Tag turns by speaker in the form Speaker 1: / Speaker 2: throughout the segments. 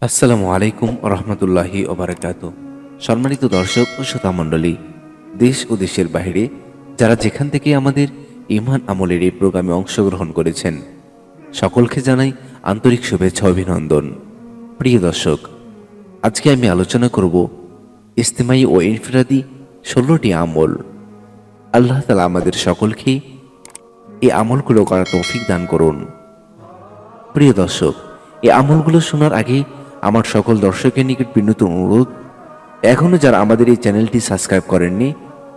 Speaker 1: আসসালামু আলাইকুম রহমতুল্লাহি ওবারাকাত। সম্মানিত দর্শক ও শ্রোতা মণ্ডলী, দেশ ও দেশের বাইরে যারা যেখান থেকে আমাদের ইমান আমলের এই প্রোগ্রামে অংশগ্রহণ করেছেন, সকলকে জানাই আন্তরিক শুভেচ্ছা অভিনন্দন। প্রিয় দর্শক, আজকে আমি আলোচনা করব ইজতেমাই ও ইনফিরাদি 16টি আমল। আল্লাহ তাআলা আমাদের সকলকে এই আমলগুলো করার তৌফিক দান করুন। প্রিয় দর্শক, এই আমলগুলো শোনার আগে আমার সকল দর্শকের নিকট বিনীত অনুরোধ, এখনও যারা আমাদের এই চ্যানেলটি সাবস্ক্রাইব করেননি,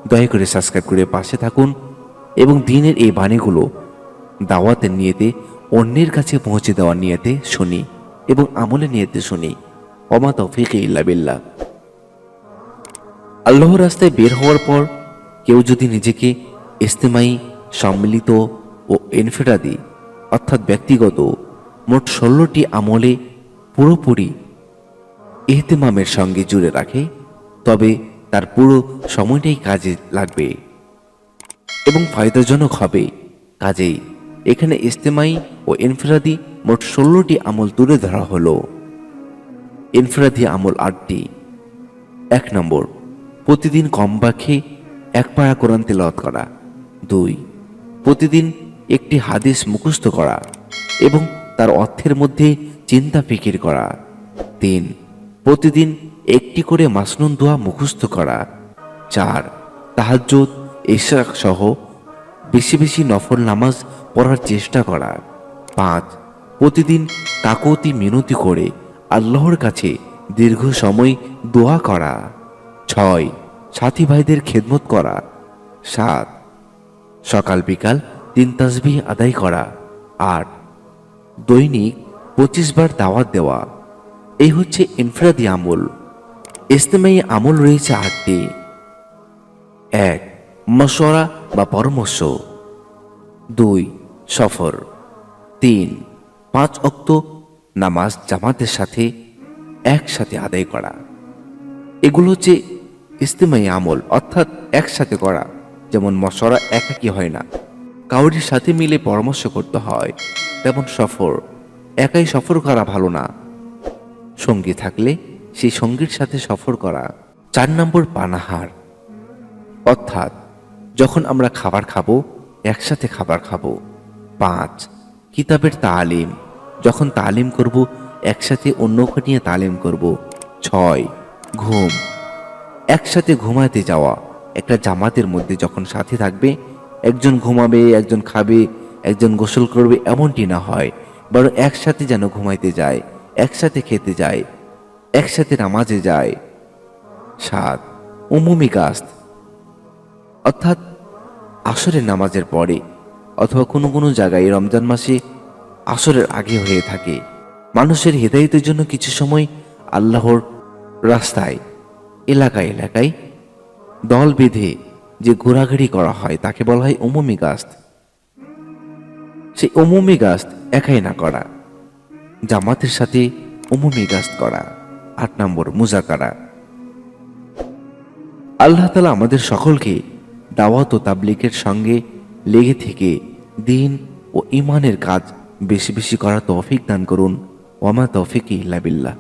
Speaker 1: দয়া করে সাবস্ক্রাইব করে পাশে থাকুন এবং দিনের এই বাণীগুলো দাওয়াতের নিয়তে অন্যের কাছে পৌঁছে দেওয়ার নিয়তে শুনি এবং আমলের নিয়তে শুনি। ওমা তৌফিক ইল্লা বিল্লাহ। আল্লাহর রাস্তায় বের হওয়ার পর কেউ যদি নিজেকে ইজতেমাই, সম্মিলিত ও ইনফিরাদি অর্থাৎ ব্যক্তিগত মোট 16টি আমলে পুরোপুরি ইহতেমামের সঙ্গে জুড়ে রাখে, তবে তার পুরো সময়টাই কাজে লাগবে এবং ফায়দাজনক হবে। কাজেই এখানে ইজতেমাই ও ইনফিরাদি মোট 16টি আমল তুলে ধরা হলো। ইনফিরাদি আমল 8টি। 1 নম্বর, প্রতিদিন কমপক্ষে 1 পারা কোরআন তেলাওয়াত করা। 2, প্রতিদিন একটি হাদিস মুখস্থ করা এবং তার অর্থের মধ্যে চিন্তা ফিকির করা। 3, প্রতিদিন একটি করে মাসনুন দোয়া মুখস্থ করা। 4, তাহাজ্জুদ, ইশরাক সহ বেশি বেশি নফল নামাজ পড়ার চেষ্টা করা। 5, প্রতিদিন কাকুতি মিনতি করে আল্লাহর কাছে দীর্ঘ সময় দোয়া করা। 6, সাথী ভাইদের খেদমত করা। 7, সকাল বিকাল 3 তাসবিহ আদায় করা। 8, দৈনিক 25 বার দাওয়াত দেওয়া। এই হচ্ছে ইনফিরাদি আমল। ইজতেমাই আমল রয়েছে 8টি। 1, মশওয়ারা বা পরামর্শ। 2, সফর। 3, 5 ওয়াক্ত নামাজ জামাতের সাথে একসাথে আদায় করা। এগুলো হচ্ছে ইজতেমাই আমল, অর্থাৎ একসাথে করা। যেমন মশওয়ারা একাকী হয় না, কাউরির সাথে মিলে পরামর্শ করতে হয়। তেমন সফর, একাই সফর করা ভালো না, সঙ্গী থাকলে সেই সঙ্গীর সাথে সফর করা। 4 নম্বর, পানাহার, অর্থাৎ যখন আমরা খাবার খাবো একসাথে খাবার খাবো। 5, কিতাবের তালিম, যখন তালিম করব একসাথে অন্যকে নিয়ে তালিম করব। 6, ঘুম, একসাথে ঘুমাতে যাওয়া। একটা জামাতের মধ্যে যখন সাথে থাকবে, একজন ঘুমাবে, একজন খাবে, একজন গোসল করবে, এমনটি না হয়, বরং একসাথে যেন ঘুমাইতে যায়, একসাথে খেতে যায়, একসাথে নামাজে যায়। 7, উমুমি কাস্ত, অর্থাৎ আসরের নামাজের পরে অথবা কোনো কোনো জায়গায় রমজান মাসে আসরের আগে হয়ে থাকে। মানুষের হেদায়েতের জন্য কিছু সময় আল্লাহর রাস্তায় এলাকায় এলাকায় দল বেঁধে যে ঘোরাঘুরি করা হয় তাকে বলা হয় উমুমি গাস্ত। সেই উমুমি গাস্ত একাই না করা, জামাতের সাথে উমুমি গাস্ত করা। 8 নম্বর, মুজাকারা। আল্লাহ তাআলা আমাদের সকলকে দাওয়াত ও তাবলীগের সঙ্গে লেগে থেকে দ্বীন ও ঈমানের কাজ বেশি বেশি করার তৌফিক দান করুন। ওয়া মা তৌফিকি ইল্লা বিল্লাহ।